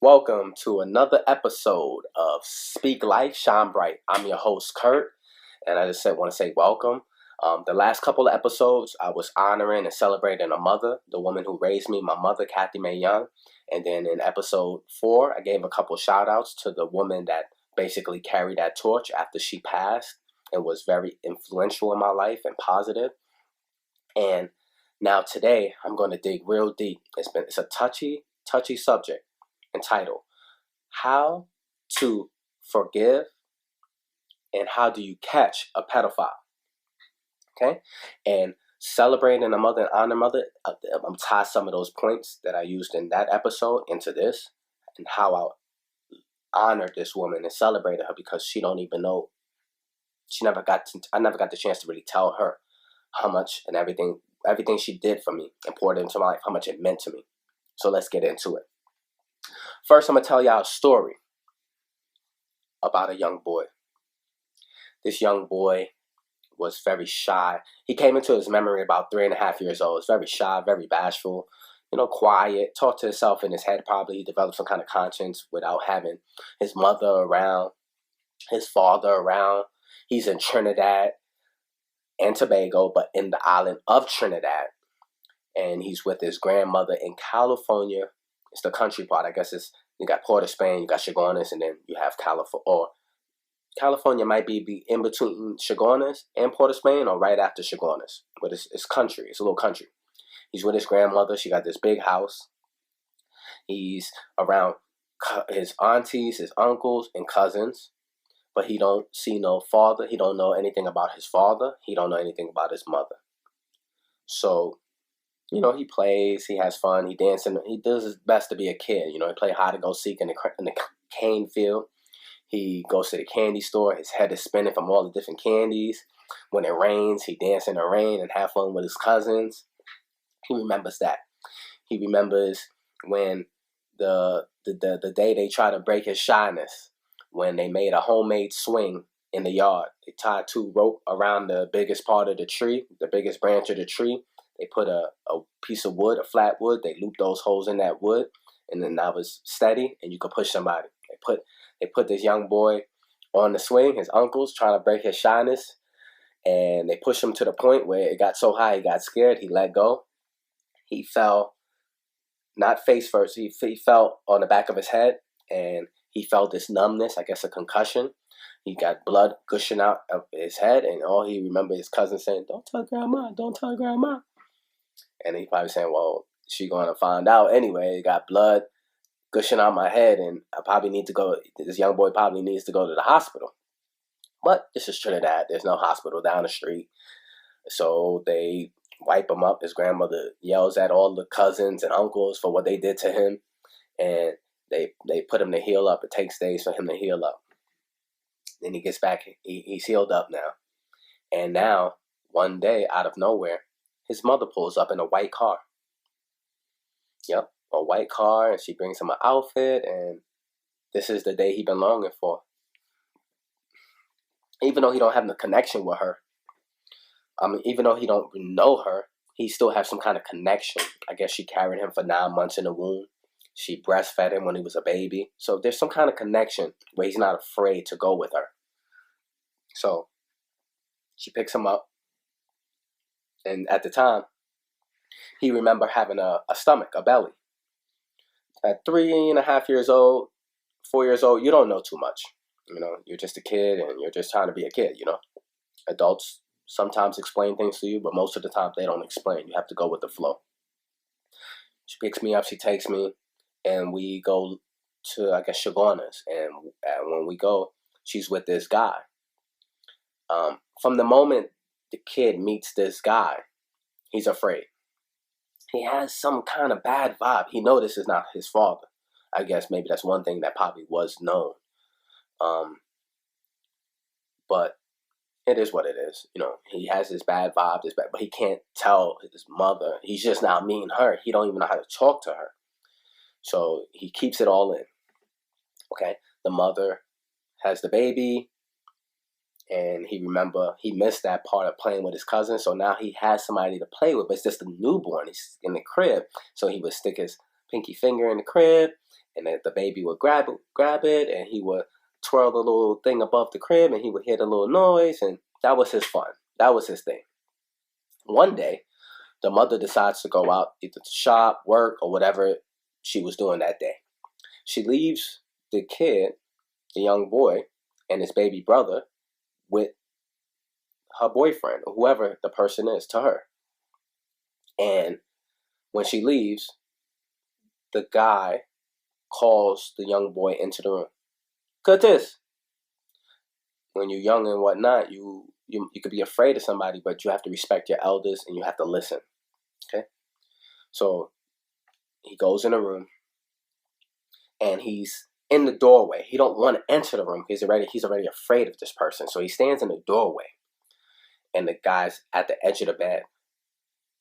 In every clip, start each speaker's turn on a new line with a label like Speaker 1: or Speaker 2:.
Speaker 1: Welcome to another episode of Speak Life, Shine Bright. I'm your host, Kurt, and I just want to say welcome. The last couple of episodes, I was honoring and celebrating a mother, the woman who raised me, my mother, Cathy Mae Young. And then in episode 4, I gave a couple shout outs to the woman that basically carried that torch after she passed and was very influential in my life and positive. And now today, I'm going to dig real deep. It's a touchy subject entitled How to Forgive and How Do You Catch a Pedophile? Okay? And celebrating a mother and honor mother, I'm tie some of those points that I used in that episode into this and how I honored this woman and celebrated her because she don't even know. I never got the chance to really tell her how much and everything she did for me and poured into my life, how much it meant to me. So let's get into it. First, I'm going to tell y'all a story about a young boy. This young boy was very shy. He came into his memory about 3.5 years old. He was very shy, very bashful, quiet, talked to himself in his head probably. He developed some kind of conscience without having his mother around, his father around. He's in Trinidad and Tobago, but in the island of Trinidad. And he's with his grandmother in California. It's the country part. I guess you got Port of Spain, you got Chaguanas, and then you have California. Or California might be in between Chaguanas and Port of Spain or right after Chaguanas. But it's country. It's a little country. He's with his grandmother. She got this big house. He's around his aunties, his uncles, and cousins. But he don't see no father. He don't know anything about his father. He don't know anything about his mother. So he plays, he has fun, he dances, he does his best to be a kid. He play hide and go seek in the cane field. He goes to the candy store. His head is spinning from all the different candies. When it rains, he dances in the rain and have fun with his cousins. He remembers that. He remembers when the day they tried to break his shyness, when they made a homemade swing in the yard. They tied 2 rope around the biggest part of the tree, the biggest branch of the tree. They put a piece of wood, a flat wood. They looped those holes in that wood, and then that was steady, and you could push somebody. They put this young boy on the swing, his uncles, trying to break his shyness, and they pushed him to the point where it got so high, he got scared, he let go. He fell, not face first, he fell on the back of his head, and he felt this numbness, I guess a concussion. He got blood gushing out of his head, and all he remembered his cousin saying, "Don't tell grandma, don't tell grandma." And he probably saying, well, she going to find out anyway. It got blood gushing out my head, and this young boy probably needs to go to the hospital. But this is Trinidad. There's no hospital down the street. So they wipe him up. His grandmother yells at all the cousins and uncles for what they did to him. And they put him to heal up. It takes days for him to heal up. Then he gets back. He's healed up now. And now, one day, out of nowhere, his mother pulls up in a white car. Yep, a white car, and she brings him an outfit, and this is the day he's been longing for. Even though he don't have the connection with her, even though he don't know her, he still has some kind of connection. I guess she carried him for 9 months in the womb. She breastfed him when he was a baby. So there's some kind of connection where he's not afraid to go with her. So she picks him up. And at the time, he remembered having a stomach, a belly. At 3.5 years old, 4 years old, you don't know too much. You're just a kid and you're just trying to be a kid, Adults sometimes explain things to you, but most of the time they don't explain. You have to go with the flow. She picks me up, she takes me, and we go to, I guess, Chaguanas. And when we go, she's with this guy. From the moment the kid meets this guy, he's afraid. He has some kind of bad vibe. He knows this is not his father. I guess maybe that's one thing that probably was known. But it is what it is. He has his bad vibe, but he can't tell his mother. He's just now meeting her. He don't even know how to talk to her. So he keeps it all in. Okay, the mother has the baby. And he missed that part of playing with his cousin. So now he has somebody to play with, but it's just a newborn. He's in the crib. So he would stick his pinky finger in the crib, and then the baby would grab it, and he would twirl the little thing above the crib, and he would hear the little noise, and that was his fun. That was his thing. One day, the mother decides to go out either to shop, work, or whatever she was doing that day. She leaves the kid, the young boy, and his baby brother with her boyfriend, or whoever the person is to her. And when she leaves, the guy calls the young boy into the room. Curtis, when you're young and whatnot, you could be afraid of somebody, but you have to respect your elders and you have to listen. Okay? So he goes in the room and he's in the doorway. He don't want to enter the room. He's already afraid of this person. So he stands in the doorway, and the guy's at the edge of the bed,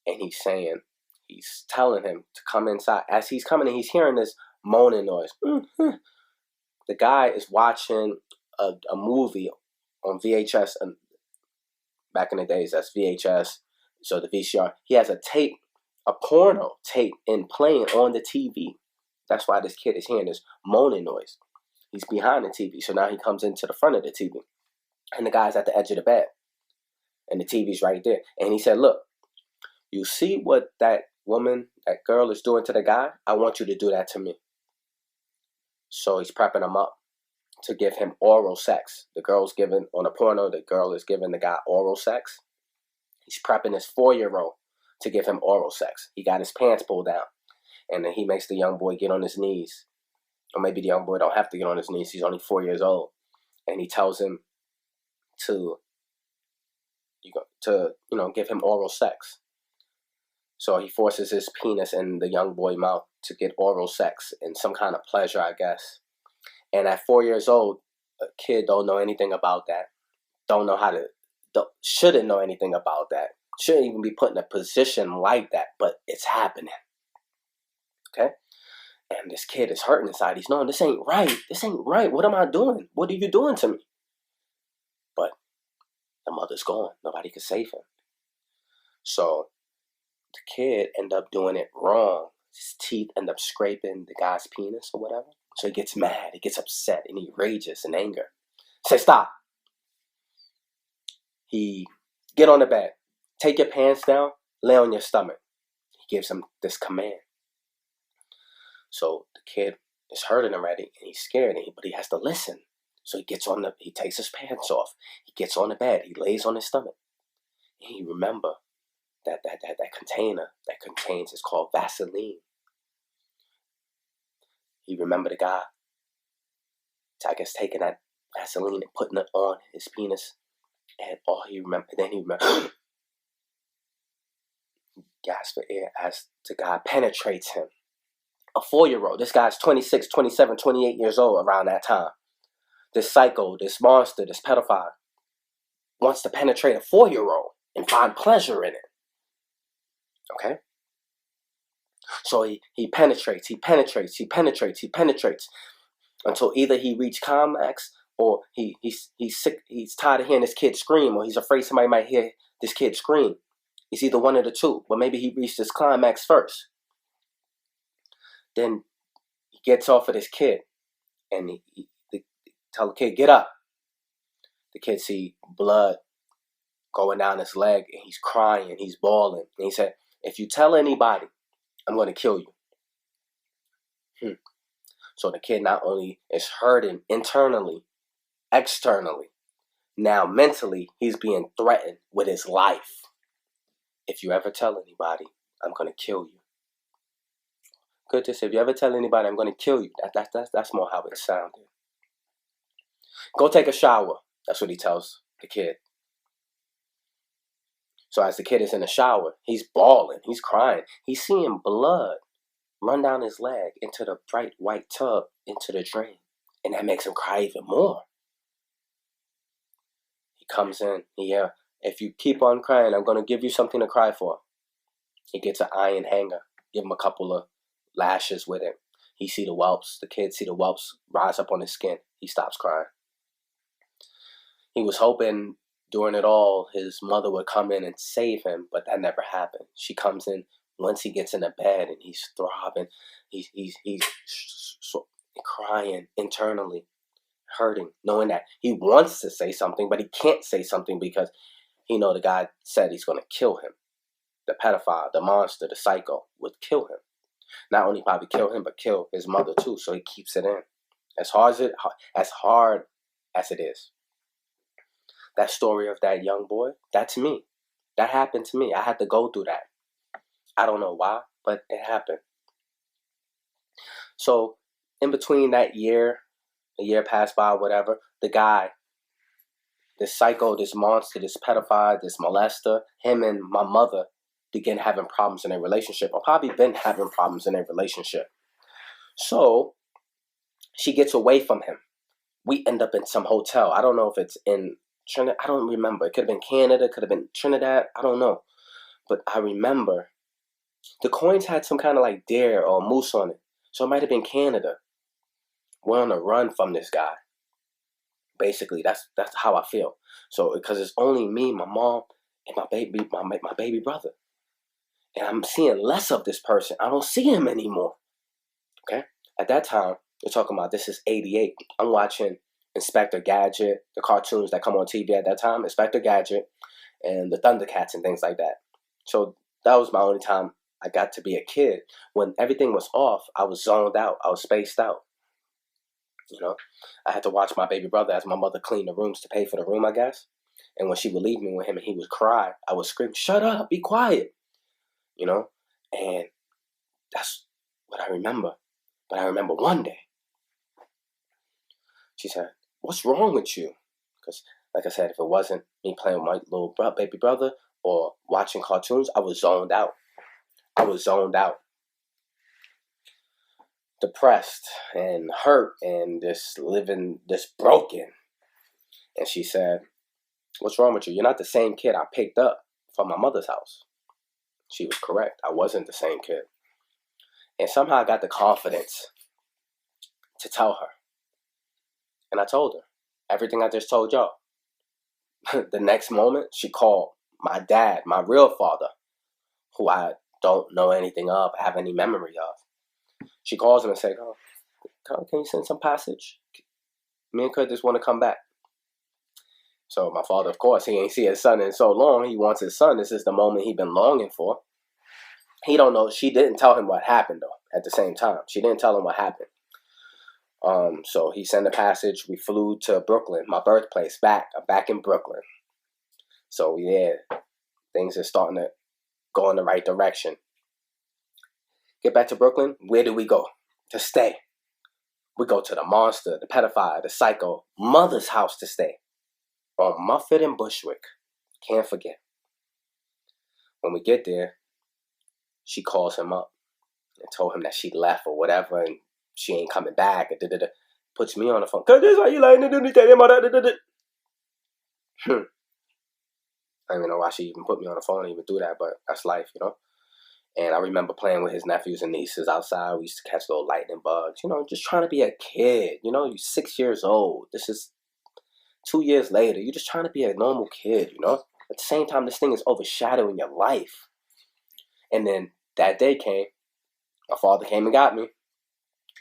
Speaker 1: and he's telling him to come inside. As he's coming in, he's hearing this moaning noise. The guy is watching a movie on VHS, and back in the days, that's VHS. So the VCR, he has a porno tape in playing on the TV. That's why this kid is hearing this moaning noise. He's behind the TV, so now he comes into the front of the TV, and the guy's at the edge of the bed, and the TV's right there. And he said, "Look, you see what that girl is doing to the guy? I want you to do that to me." So he's prepping him up to give him oral sex. The girl's giving, on a porno, the girl is giving the guy oral sex. He's prepping his 4-year-old to give him oral sex. He got his pants pulled down, and then he makes the young boy get on his knees. Or maybe the young boy don't have to get on his knees. He's only 4 years old. And he tells him to give him oral sex. So he forces his penis in the young boy's mouth to get oral sex and some kind of pleasure, I guess. And at 4 years old, a kid don't know anything about that. Shouldn't know anything about that. Shouldn't even be put in a position like that, but it's happening. Okay? And this kid is hurting inside. He's knowing, this ain't right. This ain't right. What am I doing? What are you doing to me? But the mother's gone. Nobody could save him. So the kid ended up doing it wrong. His teeth end up scraping the guy's penis or whatever. So he gets mad. He gets upset and he rages in anger. Say, stop. He get on the bed. Take your pants down. Lay on your stomach. He gives him this command. So the kid is hurting already and he's scared, but he has to listen. So he takes his pants off. He gets on the bed. He lays on his stomach. And he remember that container that contains is called Vaseline. He remembered the guy, I guess, taking that Vaseline and putting it on his penis. And all he remembered, gasps for air as the guy penetrates him. A 4-year-old. This guy's 26, 27, 28 years old around that time. This psycho, this monster, this pedophile wants to penetrate a 4-year-old and find pleasure in it. Okay? So he penetrates until either he reached climax or he's sick. He's tired of hearing this kid scream, or he's afraid somebody might hear this kid scream. It's either one of the two, but maybe he reached his climax first. Then he gets off of this kid and he tell the kid, get up. The kid see blood going down his leg and he's crying, he's bawling. And he said, if you tell anybody, I'm going to kill you. So the kid not only is hurting internally, externally, now mentally he's being threatened with his life. If you ever tell anybody, I'm going to kill you. Good to say, if you ever tell anybody, I'm going to kill you. That's more how it sounded. Go take a shower. That's what he tells the kid. So as the kid is in the shower, he's bawling, he's crying. He's seeing blood run down his leg into the bright white tub, into the drain. And that makes him cry even more. He comes in, if you keep on crying, I'm going to give you something to cry for. He gets an iron hanger, give him a couple of lashes with it. He see the whelps, the kid see the whelps rise up on his skin. He stops crying. He was hoping during it all his mother would come in and save him, but that never happened. She comes in once he gets in the bed and he's throbbing, he's crying internally, hurting, knowing that he wants to say something, but he can't say something because he know the guy said he's going to kill him. The pedophile, the monster, the psycho would kill him. Not only probably kill him, but kill his mother too. So he keeps it in. As hard as it is. That story of that young boy, that's me. That happened to me. I had to go through that. I don't know why, but it happened. So in between that year, a year passed by, whatever, the guy, this psycho, this monster, this pedophile, this molester, him and my mother begin having problems in their relationship, or probably been having problems in their relationship. So she gets away from him. We end up in some hotel. I don't know if it's in Trinidad. I don't remember. It could have been Canada, could have been Trinidad. I don't know. But I remember the coins had some kind of like deer or moose on it. So it might have been Canada. We're on a run from this guy. Basically, that's how I feel. So because it's only me, my mom, and my baby brother. And I'm seeing less of this person. I don't see him anymore. Okay? At that time, you're talking about this is 88. I'm watching Inspector Gadget, the cartoons that come on TV at that time, Inspector Gadget, and the Thundercats and things like that. So that was my only time I got to be a kid. When everything was off, I was zoned out. I was spaced out. You know, I had to watch my baby brother as my mother cleaned the rooms to pay for the room, I guess. And when she would leave me with him and he would cry, I would scream, "Shut up, be quiet." You know, and that's what I remember. But I remember one day, she said, "What's wrong with you?" Because, like I said, if it wasn't me playing with my little baby brother or watching cartoons, I was zoned out. I was zoned out. Depressed and hurt and just living this broken. And she said, "What's wrong with you? You're not the same kid I picked up from my mother's house." She was correct. I wasn't the same kid. And somehow I got the confidence to tell her. And I told her everything I just told y'all. The next moment, she called my dad, my real father, who I don't know anything of, have any memory of. She calls him and says, "Oh, can you send some passage? Me and Kurt just want to come back." So my father, of course, he ain't see his son in so long. He wants his son. This is the moment he been longing for. He don't know. She didn't tell him what happened, though, at the same time. She didn't tell him what happened. So he sent a passage. We flew to Brooklyn, my birthplace, back. I'm back in Brooklyn. So, yeah, things are starting to go in the right direction. Get back to Brooklyn. Where do we go to stay? We go to the monster, the pedophile, the psycho, mother's house to stay. On Muffet and Bushwick. Can't forget. When we get there, she calls him up and told him that she left or whatever and she ain't coming back. And puts me on the phone. "Cause this how you lying to do this, I don't even know why she even put me on the phone and even do that, but that's life, you know. And I remember playing with his nephews and nieces outside. We used to catch little lightning bugs, you know, just trying to be a kid. You know, you're 6 years old. This is 2 years later. You're just trying to be a normal kid, you know. At the same time, this thing is overshadowing your life. And then that day came. My father came and got me.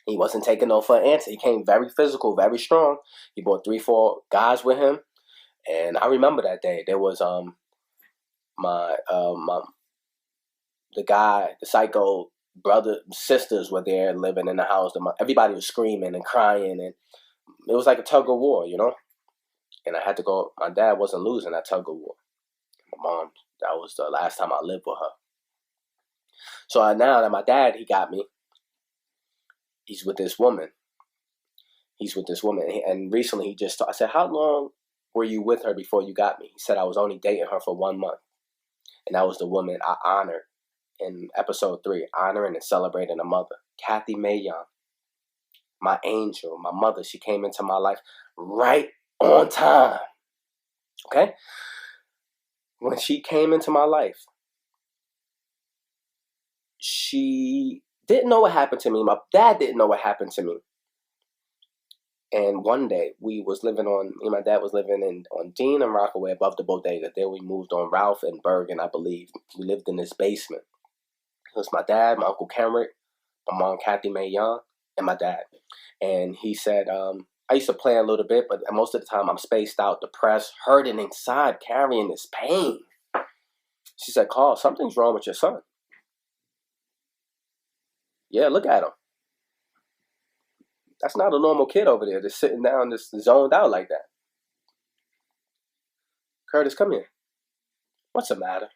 Speaker 1: He wasn't taking no for an answer. He came very physical, very strong. He brought 3-4 guys with him. And I remember that day. There was the guy, the psycho brother, sisters were there living in the house. Everybody was screaming and crying, and it was like a tug of war, you know. And I had to go. My dad wasn't losing that tug of war. My mom, that was the last time I lived with her. So now that my dad, he got me, he's with this woman. And recently I said, "How long were you with her before you got me?" He said, "I was only dating her for 1 month." And that was the woman I honored in episode 3, honoring and celebrating a mother, Cathy Mae Young. My angel, my mother, she came into my life right on time. Okay? When she came into my life, she didn't know what happened to me. My dad didn't know what happened to me. And one day, me and my dad was living on Dean and Rockaway above the bodega. Then we moved on Ralph and Bergen, I believe. We lived in this basement. It was my dad, my Uncle Kenrick, my mom, Cathy Mae Young, and my dad. And he said, I used to play a little bit, but most of the time I'm spaced out, depressed, hurting inside, carrying this pain. She said, Carl, something's wrong with your son. Yeah, look at him. That's not a normal kid over there just sitting down, just zoned out like that. Curtis, come here. What's the matter?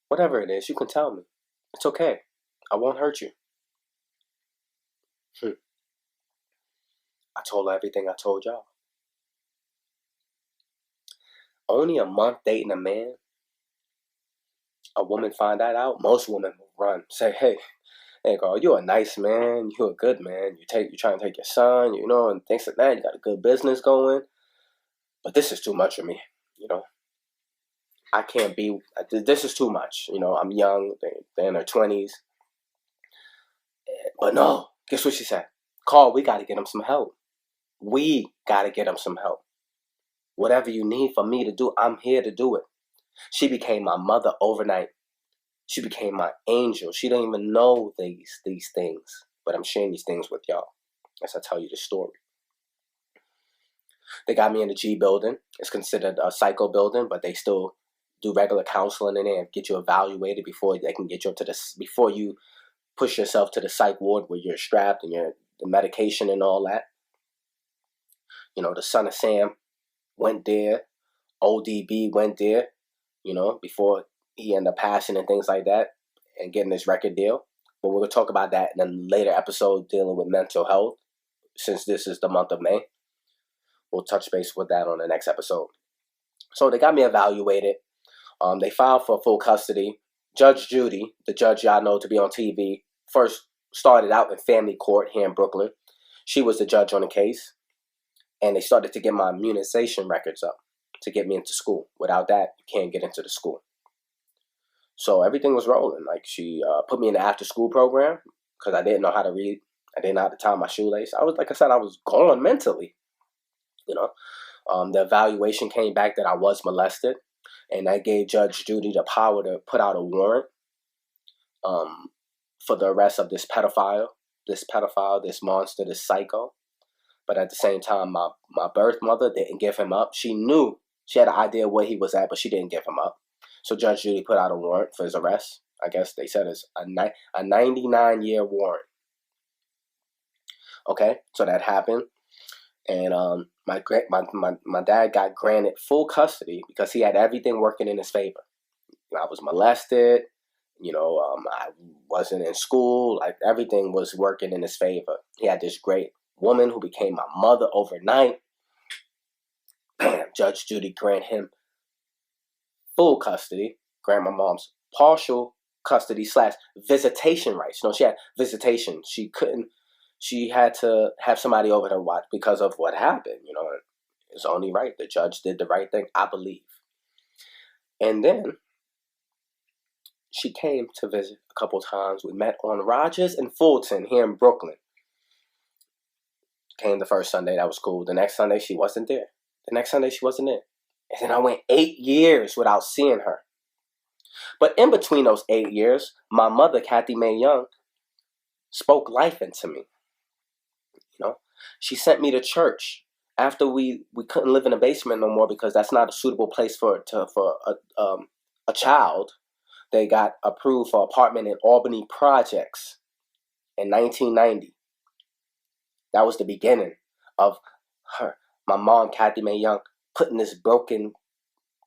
Speaker 1: Whatever it is, you can tell me. It's okay. I won't hurt you. I told her everything I told y'all. Only a month dating a man, a woman find that out, most women will run. Say, hey, Carl, you're a nice man. You're a good man. You're trying to take your son, and things like that. You got a good business going. But this is too much for me, I can't be, this is too much. I'm young. They're in their 20s. But no, guess what she said? Carl, we got to get him some help. We got to get him some help. Whatever you need for me to do, I'm here to do it. She became my mother overnight. She became my angel. She didn't even know these things. But I'm sharing these things with y'all as I tell you the story. They got me in the G building. It's considered a psycho building, but they still do regular counseling in there and get you evaluated before they can get you up to before you push yourself to the psych ward where you're strapped and the medication and all that. The son of Sam went there. ODB went there, before he ended up passing and things like that and getting his record deal. But we're going to talk about that in a later episode dealing with mental health. Since this is the month of May, we'll touch base with that on the next episode. So they got me evaluated. They filed for full custody. Judge Judy, the judge y'all know to be on TV, first started out in family court here in Brooklyn. She was the judge on the case. And they started to get my immunization records up to get me into school. Without that, you can't get into the school. So everything was rolling. Like she put me in the after school program because I didn't know how to read. I didn't know how to tie my shoelace. I was gone mentally. The evaluation came back that I was molested, and that gave Judge Judy the power to put out a warrant for the arrest of this pedophile, this monster, this psycho. But at the same time, my birth mother didn't give him up. She knew, she had an idea where he was at, but she didn't give him up. So Judge Judy put out a warrant for his arrest. I guess they said it's a 99-year warrant. Okay, so that happened. And my dad got granted full custody because he had everything working in his favor. I was molested. I wasn't in school. Like everything was working in his favor. He had this great woman who became my mother overnight. Bam, Judge Judy grant him full custody, grant my mom's partial custody / visitation rights. She had visitation. She had to have somebody over her watch because of what happened. It's only right. The judge did the right thing, I believe. And then she came to visit a couple times. We met on Rogers and Fulton here in Brooklyn. Came the first Sunday, that was cool. The next Sunday, she wasn't there. The next Sunday, she wasn't there. And then I went 8 years without seeing her. But in between those 8 years, my mother, Cathy Mae Young, spoke life into me. She sent me to church after we couldn't live in a basement no more because that's not a suitable place for a child. They got approved for apartment in Albany Projects in 1990. That was the beginning of my mom, Cathy Mae Young, putting this broken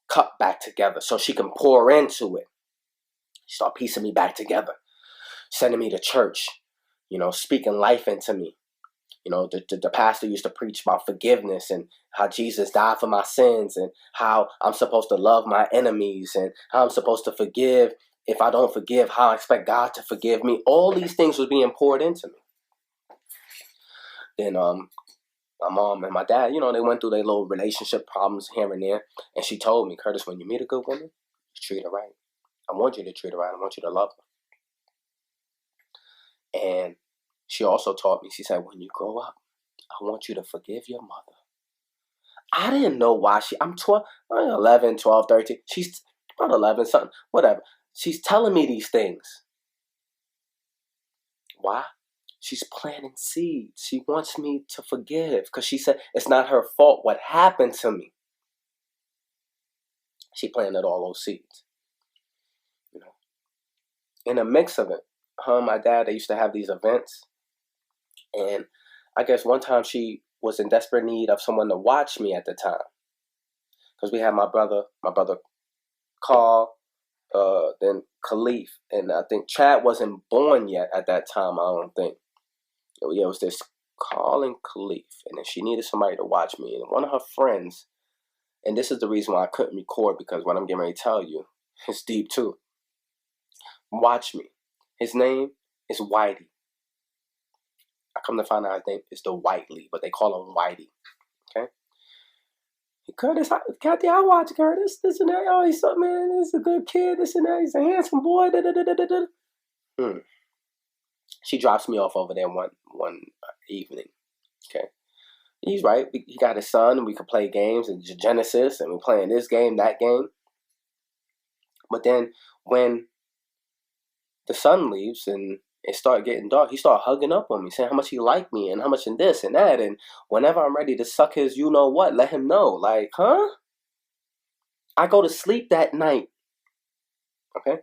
Speaker 1: cup back together so she can pour into it. She started piecing me back together, sending me to church, speaking life into me. The pastor used to preach about forgiveness and how Jesus died for my sins and how I'm supposed to love my enemies and how I'm supposed to forgive. If I don't forgive, how I expect God to forgive me. All these things was being poured into me. Then my mom and my dad, they went through their little relationship problems here and there. And she told me, Curtis, when you meet a good woman, treat her right. I want you to treat her right. I want you to love her. And she also taught me, she said, when you grow up, I want you to forgive your mother. I didn't know why I'm 11, 12, 13. She's about 11, something, whatever. She's telling me these things. Why? She's planting seeds. She wants me to forgive because she said it's not her fault what happened to me. She planted all those seeds. You know, in a mix of it, her and my dad, they used to have these events, and I guess one time she was in desperate need of someone to watch me at the time because we had my brother Carl, then Khalif, and I think Chad wasn't born yet at that time. I don't think. Yeah, it was this Carl and Khalif, and then she needed somebody to watch me, and one of her friends. And this is the reason why I couldn't record, because what I'm getting ready to tell you is deep too. Watch me. His name is Whitey. I come to find out his name is the Whiteley, but they call him Whitey. Okay? Curtis, Cathy, I watch Curtis. This and that. Oh, he's something, man. He's a good kid. This and that. He's a handsome boy. Da, da, da, da, da. She drops me off over there one evening. Okay? He's right. He got his son, and we could play games and Genesis, and we're playing this game, that game. But then when the son leaves and it started getting dark, he started hugging up on me, saying how much he liked me and how much in this and that. And whenever I'm ready to suck his you-know-what, let him know. Like, huh? I go to sleep that night. Okay?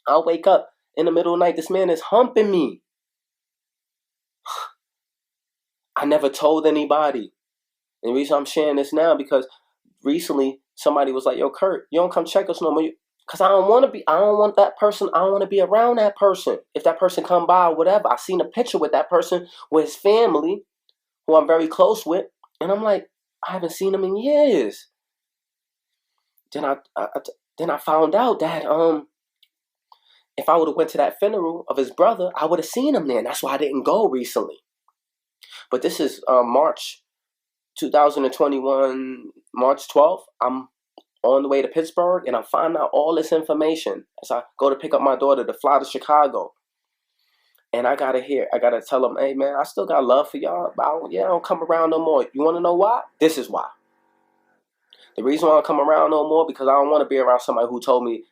Speaker 1: I'll wake up in the middle of the night. This man is humping me. I never told anybody. And the reason I'm sharing this now, because recently somebody was like, yo, Kurt, you don't come check us no more. Because I don't want that person. I don't want to be around that person. If that person come by or whatever, I seen a picture with that person, with his family, who I'm very close with. And I'm like, I haven't seen him in years. Then I found out that if I would have went to that funeral of his brother, I would have seen him there. And that's why I didn't go recently. But this is March 2021, March 12th. I'm on the way to Pittsburgh, and I'm finding out all this information as I go to pick up my daughter to fly to Chicago. And I gotta tell them, hey man, I still got love for y'all, but I don't come around no more. You wanna know why? This is why. The reason why I don't come around no more, because I don't want to be around somebody who told me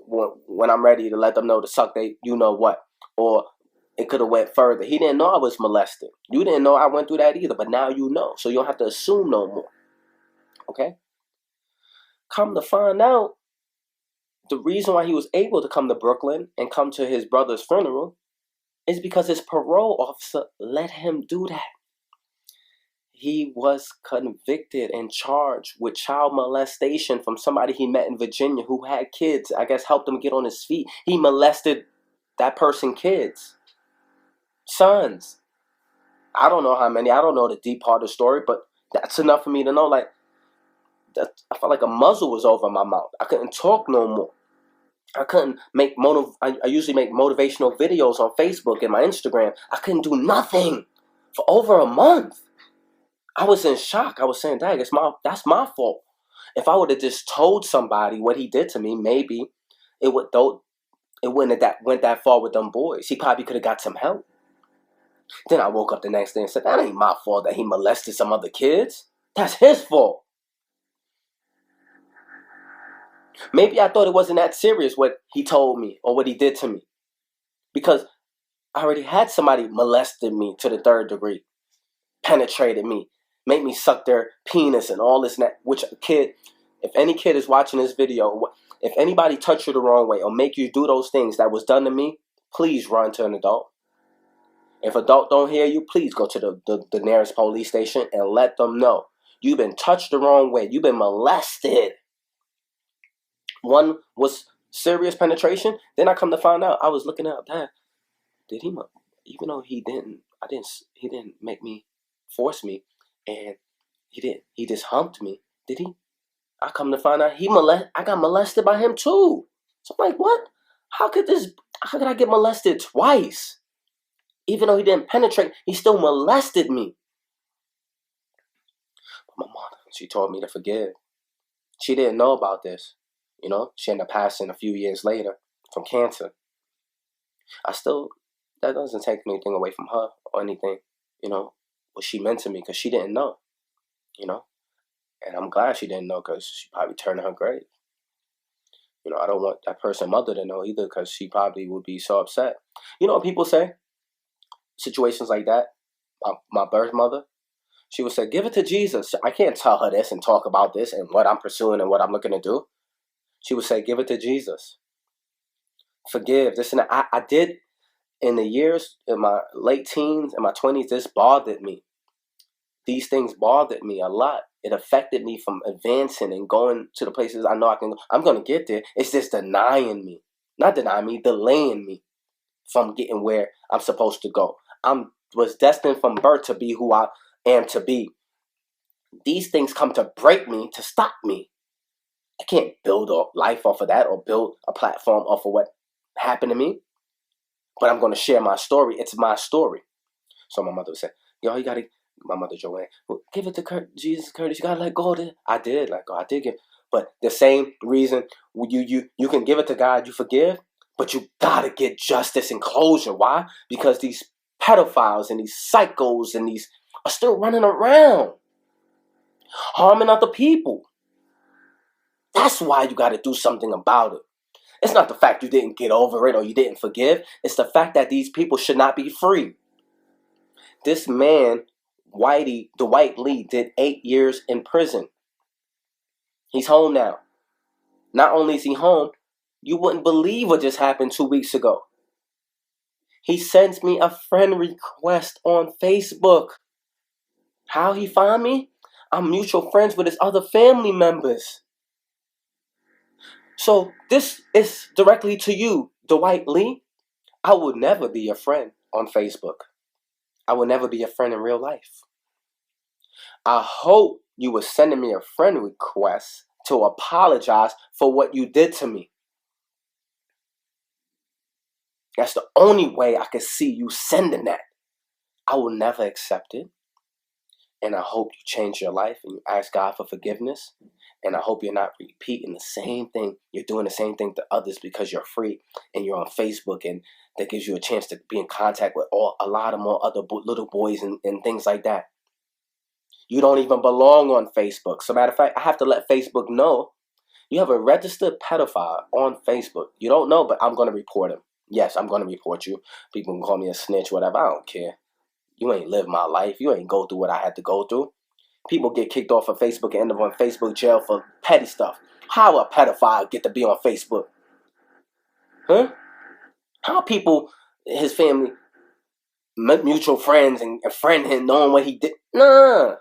Speaker 1: when I'm ready to let them know to suck they you know what. Or it could have went further. He didn't know I was molested. You didn't know I went through that either, but now you know. So you don't have to assume no more. Okay? Come to find out, the reason why he was able to come to Brooklyn and come to his brother's funeral is because his parole officer let him do that. He was convicted and charged with child molestation from somebody he met in Virginia who had kids. I guess helped him get on his feet. He molested that person's kids. Sons. I don't know how many. I don't know the deep part of the story, but that's enough for me to know. Like, I felt like a muzzle was over my mouth. I couldn't talk no more. I couldn't make I usually make motivational videos on Facebook and my Instagram. I couldn't do nothing for over a month. I was in shock. I was saying, "Dang, that's my fault." If I would have just told somebody what he did to me, maybe it wouldn't have went that far with them boys. He probably could have got some help. Then I woke up the next day and said, "That ain't my fault that he molested some other kids. That's his fault." Maybe I thought it wasn't that serious what he told me or what he did to me, because I already had somebody molested me to the 3rd degree, penetrated me, made me suck their penis and all this and that. Which a kid, if any kid is watching this video, if anybody touch you the wrong way or make you do those things that was done to me, please run to an adult. If adult don't hear you, please go to the nearest police station and let them know you've been touched the wrong way. You've been molested. One was serious penetration. Then I come to find out, I was looking up, damn, did he, even though he didn't make me, force me, and he just humped me, did he? I come to find out I got molested by him too. So I'm like, what? How could I get molested twice? Even though he didn't penetrate, he still molested me. But my mom, she told me to forgive. She didn't know about this. You know, she ended up passing a few years later from cancer. That doesn't take anything away from her or anything, you know, what she meant to me, because she didn't know, you know. And I'm glad she didn't know, because she probably turned in her grave. I don't want that person's mother to know either, because she probably would be so upset. You know what people say? Situations like that. My birth mother, she would say, give it to Jesus. I can't tell her this and talk about this and what I'm pursuing and what I'm looking to do. She would say, give it to Jesus. Forgive. This and that. I did in the years, in my late teens and my 20s, this bothered me. These things bothered me a lot. It affected me from advancing and going to the places I know I can go. I'm going to get there. It's just denying me. Not denying me, delaying me from getting where I'm supposed to go. I was destined from birth to be who I am to be. These things come to break me, to stop me. I can't build a life off of that or build a platform off of what happened to me. But I'm going to share my story. It's my story. So my mother would say, yo, you got to, my mother Joanne, well, give it to Jesus, Curtis. You got to let go of it. I did let go. I did give. But the same reason you can give it to God, you forgive, but you got to get justice and closure. Why? Because these pedophiles and these psychos and these are still running around, harming other people. That's why you got to do something about it. It's not the fact you didn't get over it or you didn't forgive. It's the fact that these people should not be free. This man, Dwight Lee, did 8 years in prison. He's home now. Not only is he home, you wouldn't believe what just happened 2 weeks ago. He sends me a friend request on Facebook. How he find me? I'm mutual friends with his other family members. So this is directly to you, Dwight Lee. I would never be your friend on Facebook. I would never be your friend in real life. I hope you were sending me a friend request to apologize for what you did to me. That's the only way I could see you sending that. I will never accept it. And I hope you change your life and you ask God for forgiveness. And I hope you're not repeating the same thing. You're doing the same thing to others because you're free and you're on Facebook, and that gives you a chance to be in contact with a lot of more other little boys and things like that. You don't even belong on Facebook. So matter of fact, I have to let Facebook know you have a registered pedophile on Facebook. You don't know, but I'm going to report him. Yes, I'm going to report you. People can call me a snitch, whatever. I don't care. You ain't lived my life. You ain't go through what I had to go through. People get kicked off of Facebook and end up on Facebook jail for petty stuff. How a pedophile get to be on Facebook? Huh? How people, his family, mutual friends and friend him knowing what he did? Nah.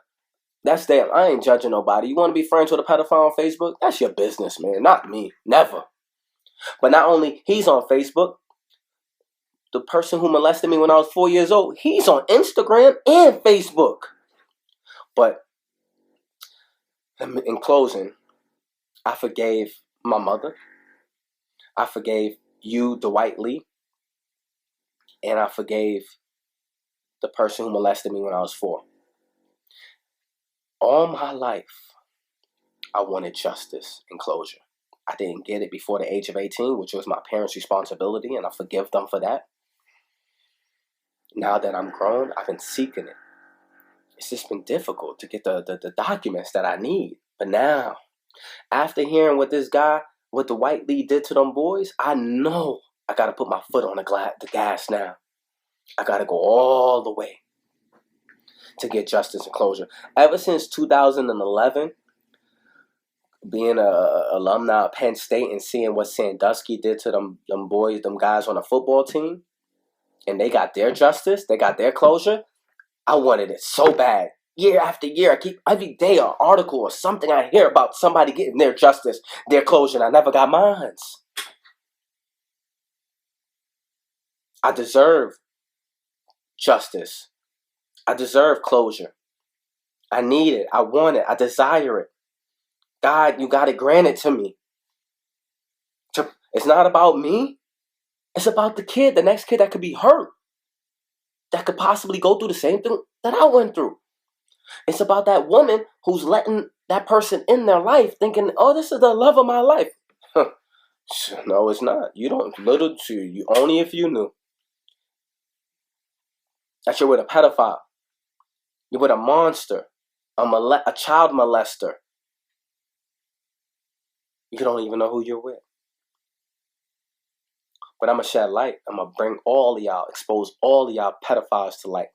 Speaker 1: That's them. I ain't judging nobody. You want to be friends with a pedophile on Facebook? That's your business, man. Not me. Never. But not only he's on Facebook, the person who molested me when I was 4 years old, he's on Instagram and Facebook. But in closing, I forgave my mother. I forgave you, Dwight Lee. And I forgave the person who molested me when I was 4. All my life, I wanted justice and closure. I didn't get it before the age of 18, which was my parents' responsibility, and I forgive them for that. Now that I'm grown, I've been seeking it. It's just been difficult to get the documents that I need. But now, after hearing what this guy, what the Dwight Lee did to them boys, I know I got to put my foot on the gas now. I got to go all the way to get justice and closure. Ever since 2011, being a alumni of Penn State and seeing what Sandusky did to them boys, them guys on the football team, and they got their justice, they got their closure, I wanted it so bad. Year after year, I keep every day an article or something I hear about somebody getting their justice, their closure, and I never got mine. I deserve justice. I deserve closure. I need it. I want it. I desire it. God, you got to grant it to me. It's not about me. It's about the kid, the next kid that could be hurt, that could possibly go through the same thing that I went through. It's about that woman who's letting that person in their life thinking, oh, this is the love of my life. No, it's not. You don't. Little to you. Only if you knew that you're with a pedophile. You're with a monster. A child molester. You don't even know who you're with. But I'm going to shed light. I'm going to bring all of y'all, expose all of y'all pedophiles to light.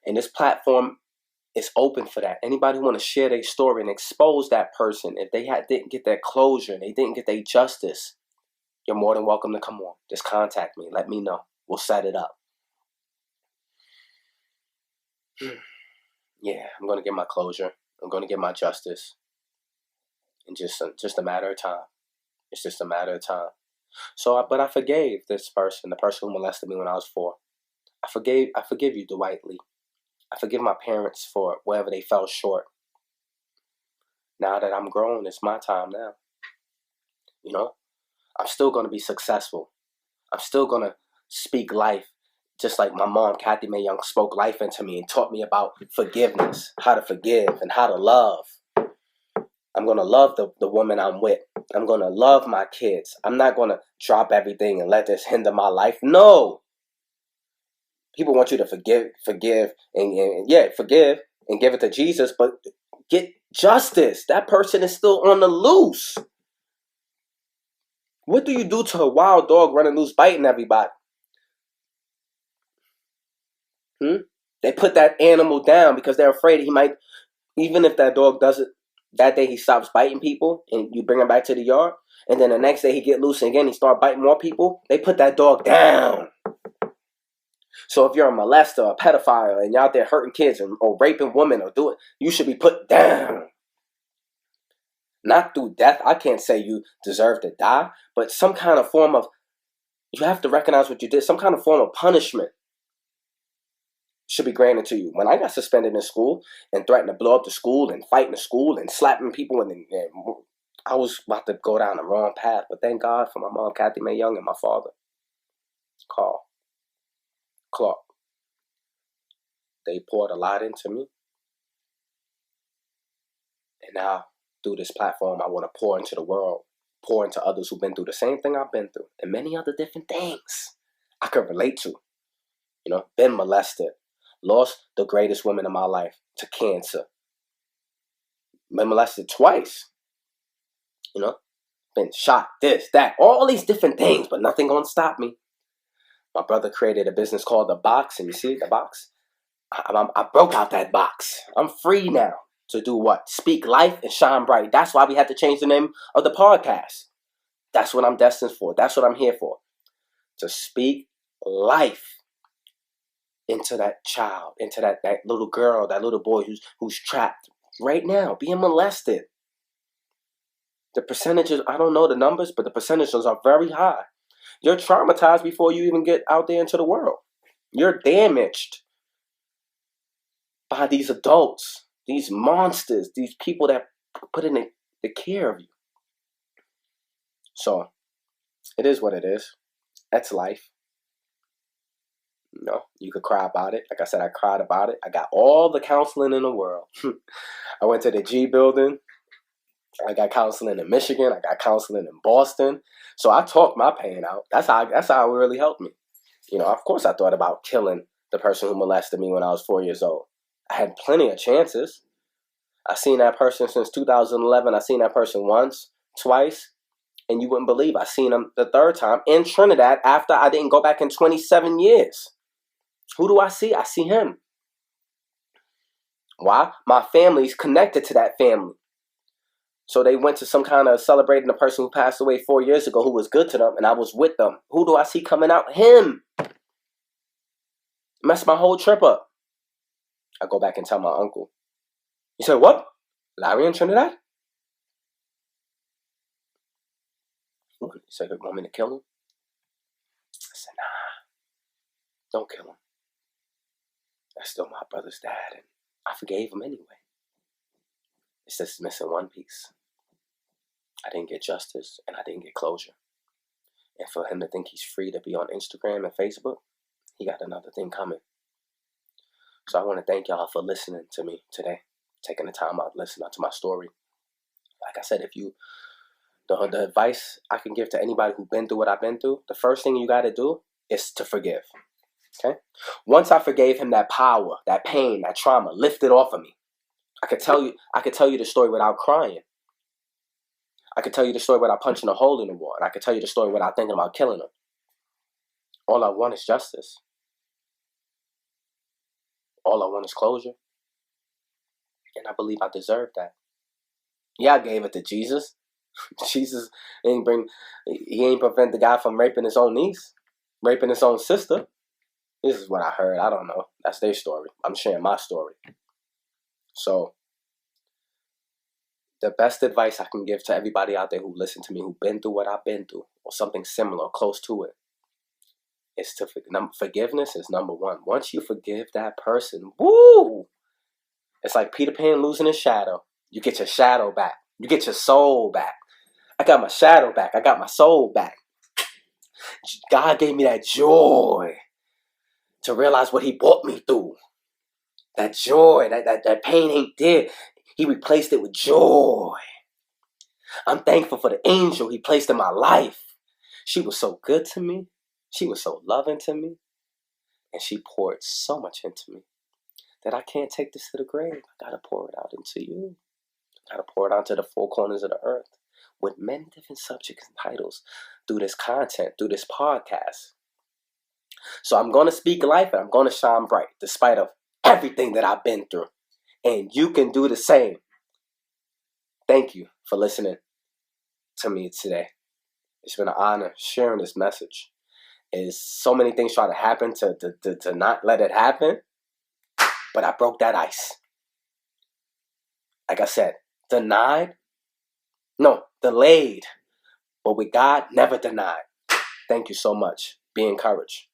Speaker 1: And this platform is open for that. Anybody who want to share their story and expose that person, if they didn't get their closure and they didn't get their justice, you're more than welcome to come on. Just contact me. Let me know. We'll set it up. Yeah, I'm going to get my closure. I'm going to get my justice. And just a matter of time. It's just a matter of time. But I forgave this person, the person who molested me when I was 4. I forgive you, Dwight Lee. I forgive my parents for wherever they fell short. Now that I'm grown, it's my time now. You know, I'm still going to be successful. I'm still going to speak life, just like my mom, Cathy Mae Young, spoke life into me and taught me about forgiveness, how to forgive and how to love. I'm going to love the woman I'm with. I'm going to love my kids. I'm not going to drop everything and let this hinder my life. No. People want you to forgive, forgive and give it to Jesus, but get justice. That person is still on the loose. What do you do to a wild dog running loose, biting everybody? They put that animal down because they're afraid he might, even if that dog doesn't, that day he stops biting people and you bring him back to the yard, and then the next day he get loose and again he start biting more people, they put that dog down. So if you're a molester or a pedophile and you're out there hurting kids or raping women or you should be put down. Not through death. I can't say you deserve to die, but some kind of form of, you have to recognize what you did. Some kind of form of punishment should be granted to you. When I got suspended in school and threatened to blow up the school and fight in the school and slapping people, and I was about to go down the wrong path. But thank God for my mom, Cathy Mae Young, and my father, Clarke. They poured a lot into me. And now, through this platform, I want to pour into the world, pour into others who've been through the same thing I've been through, and many other different things I could relate to. You know, been molested, lost the greatest woman in my life to cancer, been molested twice, you know, been shot, this, that, all these different things, but nothing gonna stop me. My brother created a business called The Box, and you see the box? I broke out that box. I'm free now to do what? Speak life and shine bright. That's why we had to change the name of the podcast. That's what I'm destined for. That's what I'm here for. To speak life into that child, into that little girl, that little boy who's trapped right now, being molested. The percentages, I don't know the numbers, but the percentages are very high. You're traumatized before you even get out there into the world. You're damaged by these adults, these monsters, these people that put in the care of you. So, it is what it is. That's life. You know, you could cry about it. Like I said, I cried about it. I got all the counseling in the world. I went to the G building. I got counseling in Michigan. I got counseling in Boston. So I talked my pain out. That's how it really helped me. You know, of course I thought about killing the person who molested me when I was 4 years old. I had plenty of chances. I seen that person since 2011. I seen that person once, twice, and you wouldn't believe I seen him the third time in Trinidad after I didn't go back in 27 years. Who do I see? I see him. Why? My family's connected to that family. So they went to some kind of celebrating the person who passed away 4 years ago who was good to them, and I was with them. Who do I see coming out? Him. Messed my whole trip up. I go back and tell my uncle. He said, what? Larry in Trinidad? He said, you want me to kill him? I said, nah, don't kill him. That's still my brother's dad, and I forgave him anyway. It's just missing one piece. I didn't get justice, and I didn't get closure. And for him to think he's free to be on Instagram and Facebook, he got another thing coming. So I want to thank y'all for listening to me today, taking the time out to listen to my story. Like I said, the advice I can give to anybody who's been through what I've been through, the first thing you got to do is to forgive. Okay? Once I forgave him, that power, that pain, that trauma lifted off of me. I could tell you the story without crying. I could tell you the story without punching a hole in the wall. And I could tell you the story without thinking about killing them. All I want is justice. All I want is closure. And I believe I deserve that. Yeah, I gave it to Jesus. Jesus ain't prevent the guy from raping his own niece, raping his own sister. This is what I heard. I don't know. That's their story. I'm sharing my story. So the best advice I can give to everybody out there who listen to me, who've been through what I've been through, or something similar, or close to it, is to forgiveness is number one. Once you forgive that person, woo! It's like Peter Pan losing his shadow. You get your shadow back. You get your soul back. I got my shadow back. I got my soul back. God gave me that joy to realize what he brought me through. That joy, that pain ain't there. He replaced it with joy. I'm thankful for the angel he placed in my life. She was so good to me. She was so loving to me. And she poured so much into me that I can't take this to the grave. I got to pour it out into you. I got to pour it out to the four corners of the earth with many different subjects and titles through this content, through this podcast. So I'm going to speak life and I'm going to shine bright despite of everything that I've been through. And you can do the same. Thank you for listening to me today. It's been an honor sharing this message. Is so many things try to happen to not let it happen, but I broke that ice. Like I said, delayed, but with God, never denied. Thank you so much. Be encouraged.